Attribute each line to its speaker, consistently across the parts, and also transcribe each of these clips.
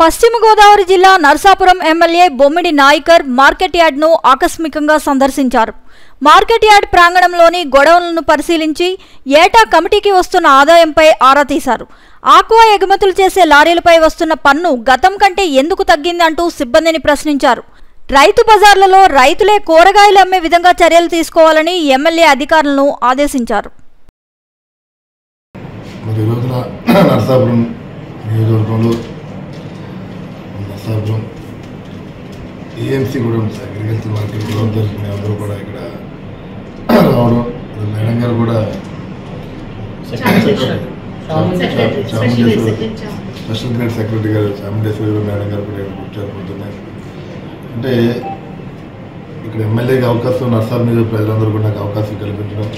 Speaker 1: పశ్చిమ గోదావరి జిల్లా నర్సాపురం ఎమ్మెల్యే బొమ్మిడి నాయకర్ మార్కెట్ యార్డ్ను ఆకస్మికంగా సందర్శించారు. మార్కెట్ యార్డ్ ప్రాంగణంలోని గొడవలను పరిశీలించి ఏటా కమిటీకి వస్తున్న ఆదాయంపై ఆరా తీశారు. ఆక్వా ఎగుమతులు చేసే లారీలపై వస్తున్న పన్ను గతం కంటే ఎందుకు తగ్గిందంటూ సిబ్బందిని ప్రశ్నించారు. రైతు బజార్లలో రైతులే కూరగాయలు అమ్మే విధంగా చర్యలు తీసుకోవాలని ఎమ్మెల్యే అధికారులను ఆదేశించారు.
Speaker 2: నర్సాపురం ఏఎంసీ కూడా ఉంది సార్. అగ్రికల్చర్ మార్కెట్ కూడా జరుగుతున్నాయి. అందరూ కూడా ఇక్కడ రావడం, మేడం గారు కూడా స్పెషల్ గ్రేడ్ సెక్రటరీ గారు చాముండేశ్వరి మేడం గారు కూడా ఇక్కడ కూర్చోకపోతున్నాయి. అంటే ఇక్కడ ఎమ్మెల్యేకి అవకాశం, నర్సాపురం మీద ప్రజలందరూ కూడా నాకు అవకాశం కల్పించడం.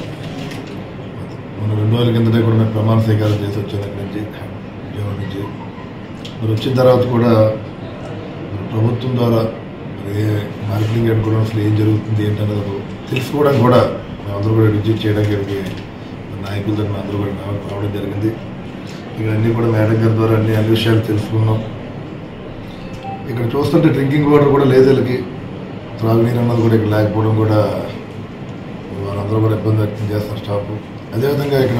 Speaker 2: మన 2 రోజుల కిందటే కూడా నేను ప్రమాణ స్వీకారం చేసి వచ్చాను అక్కడి నుంచి, ఉద్యోగం నుంచి. మరి వచ్చిన తర్వాత కూడా ప్రభుత్వం ద్వారా మరి మార్కెటింగ్ యార్డ్ కూడా అసలు ఏం జరుగుతుంది ఏంటన్నది తెలుసుకోవడానికి కూడా మేమందరూ కూడా విజిట్ చేయడానికి ఇక్కడికి నాయకులతో అందరూ కూడా రావడం జరిగింది. ఇక్కడ అన్నీ కూడా మేడం గారి ద్వారా అన్ని విషయాలు తెలుసుకున్నాం. ఇక్కడ చూస్తుంటే డ్రింకింగ్ వాటర్ కూడా లేదు, వీళ్ళకి త్రాగునీరు అన్నది కూడా ఇక్కడ లేకపోవడం కూడా వాళ్ళందరూ కూడా ఇబ్బంది వ్యక్తం చేస్తారు స్టాఫ్. అదేవిధంగా ఇక్కడ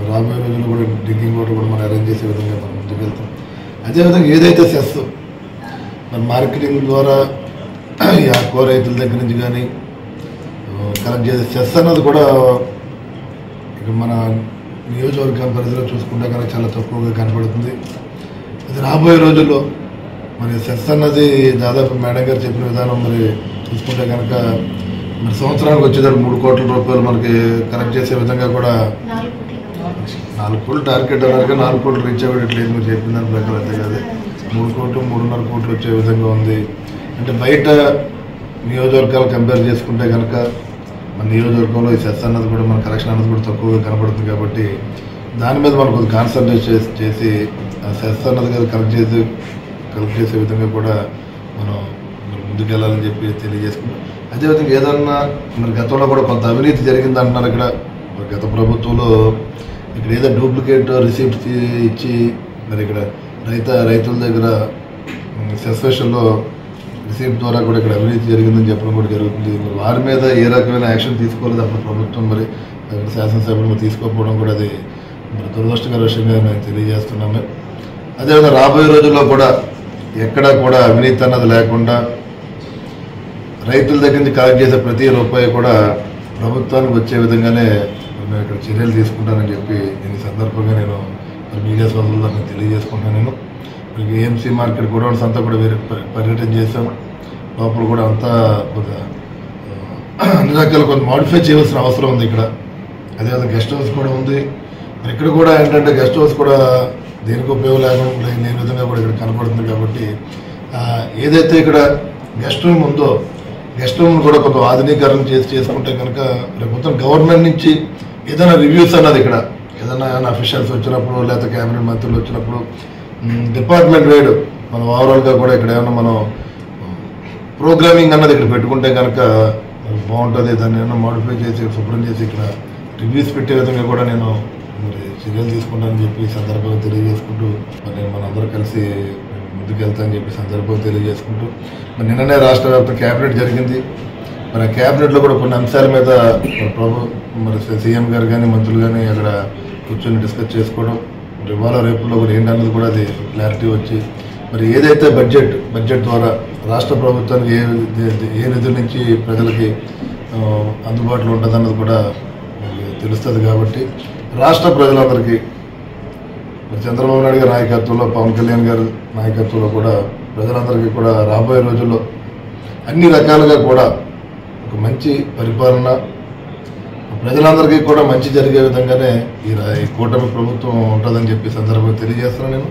Speaker 2: రాబోయే రోజుల్లో కూడా డ్రింకింగ్ వాటర్ కూడా మనం అరేంజ్ చేసే విధంగా మనం ముందుకు వెళ్తాం. అదేవిధంగా ఏదైతే సెస్ మన మార్కెటింగ్ ద్వారా ఈ ఆక్వా రైతుల దగ్గర నుంచి కానీ కలెక్ట్ చేసే సెస్ అన్నది కూడా ఇక మన నియోజకవర్గం పరిధిలో చూసుకుంటే కనుక చాలా తక్కువగా కనపడుతుంది. అది రాబోయే రోజుల్లో మరి సెస్ అన్నది దాదాపు మేడం గారు చెప్పిన విధానం మరి చూసుకుంటే కనుక మరి సంవత్సరానికి వచ్చేదానికి 3 కోట్ల రూపాయలు మనకి కలెక్ట్ చేసే విధంగా కూడా 4 కోట్లు టార్గెట్ అన్నారు. 4 కోట్లు రీచ్ అవ్వట్లేదు మీరు చెప్పిన దాని ప్రకారం. అయితే కాదు 3 కోట్లు 3.5 కోట్లు వచ్చే విధంగా ఉంది. అంటే బయట నియోజకవర్గాలు కంపేర్ చేసుకుంటే కనుక మన నియోజకవర్గంలో ఈ సెస్ అన్నది కూడా మన కలెక్షన్ అన్నది కూడా తక్కువగా కనపడుతుంది. కాబట్టి దాని మీద మనం కొద్దిగా కాన్సన్ట్రేట్ చేసి ఆ సెస్ అన్నది కలెక్ట్ చేసే విధంగా కూడా మనం ముందుకెళ్ళాలని చెప్పి తెలియజేసుకుంటాం. అదేవిధంగా ఏదన్నా మరి గతంలో కూడా కొంత అవినీతి జరిగింది అంటున్నారు. ఇక్కడ గత ప్రభుత్వంలో ఇక్కడ ఏదో డూప్లికేట్ రిసీప్ట్స్ ఇచ్చి మరి ఇక్కడ రైతుల దగ్గర సస్పెషన్లో రిసీప్ట్ ద్వారా కూడా ఇక్కడ అవినీతి జరిగిందని చెప్పడం కూడా జరుగుతుంది. మరి వారి మీద ఏ రకమైన యాక్షన్ తీసుకోలేదు అప్పుడు ప్రభుత్వం, మరి అక్కడ శాసనసభ్యులు తీసుకోకపోవడం కూడా అది మరి దురదృష్టకర విషయంగా మేము తెలియజేస్తున్నాము. అదేవిధంగా రాబోయే రోజుల్లో కూడా ఎక్కడా కూడా అవినీతి అన్నది లేకుండా రైతుల దగ్గర నుంచి కలెక్ట్ చేసే ప్రతి రూపాయి కూడా ప్రభుత్వానికి వచ్చే విధంగానే మేము ఇక్కడ చర్యలు తీసుకుంటానని చెప్పి దీని సందర్భంగా నేను మీడియా సోదరులతో నేను తెలియజేసుకుంటాను. నేను ఏఎంసీ మార్కెట్ గోడౌన్స్ అంతా కూడా వేరే పర్యటన చేసాం. లోపల కూడా అంతా అన్ని రకాల కొంత మాడిఫై చేయవలసిన అవసరం ఉంది ఇక్కడ. అదేవిధంగా గెస్ట్ హౌస్ కూడా ఉంది. ఇక్కడ కూడా ఏంటంటే గెస్ట్ హౌస్ కూడా దేనికి ఉపయోగం లేకుండా లేని విధంగా కూడా ఇక్కడ కనపడుతుంది. కాబట్టి ఏదైతే ఇక్కడ గెస్ట్ రూమ్ ఉందో గెస్ట్ రూమ్ కూడా కొంత ఆధునీకరణ చేసుకుంటే కనుక రేపు మొత్తం గవర్నమెంట్ నుంచి ఏదైనా రివ్యూస్ అన్నది ఇక్కడ ఏదైనా అఫీషియల్స్ వచ్చినప్పుడు లేకపోతే క్యాబినెట్ మంత్రులు వచ్చినప్పుడు డిపార్ట్మెంట్ వైడ్ మనం ఓవరాల్గా కూడా ఇక్కడ ఏమైనా మనం ప్రోగ్రామింగ్ అన్నది ఇక్కడ పెట్టుకుంటే కనుక బాగుంటుంది. దాన్ని ఏమైనా మాడిఫై చేసి శుభ్రం చేసి ఇక్కడ రివ్యూస్ పెట్టే విధంగా కూడా నేను మరి చర్యలు తీసుకుంటానని చెప్పి సందర్భంగా తెలియజేసుకుంటూ మరి మనందరూ కలిసి ముందుకెళ్తానని చెప్పి సందర్భంగా తెలియజేసుకుంటూ మరి నిన్ననే రాష్ట్ర వ్యాప్త క్యాబినెట్ జరిగింది. మరి ఆ క్యాబినెట్లో కూడా కొన్ని అంశాల మీద మరి సీఎం గారు కానీ మంత్రులు కానీ అక్కడ కూర్చొని డిస్కస్ చేసుకోవడం, ఇవాళ రేపులో కూడా ఏంటన్నది కూడా అది క్లారిటీ వచ్చి మరి ఏదైతే బడ్జెట్ ద్వారా రాష్ట్ర ప్రభుత్వానికి ఏ నిధుల నుంచి ప్రజలకి అందుబాటులో ఉంటుందన్నది కూడా తెలుస్తుంది. కాబట్టి రాష్ట్ర ప్రజలందరికీ చంద్రబాబు నాయుడు గారి నాయకత్వంలో, పవన్ కళ్యాణ్ గారి నాయకత్వంలో కూడా ప్రజలందరికీ కూడా రాబోయే రోజుల్లో అన్ని రకాలుగా కూడా ఒక మంచి పరిపాలన, ప్రజలందరికీ కూడా మంచి జరిగే విధంగానే ఈ కూటమి ప్రభుత్వం ఉంటుందని చెప్పి సందర్భంగా తెలియజేస్తున్నాను నేను.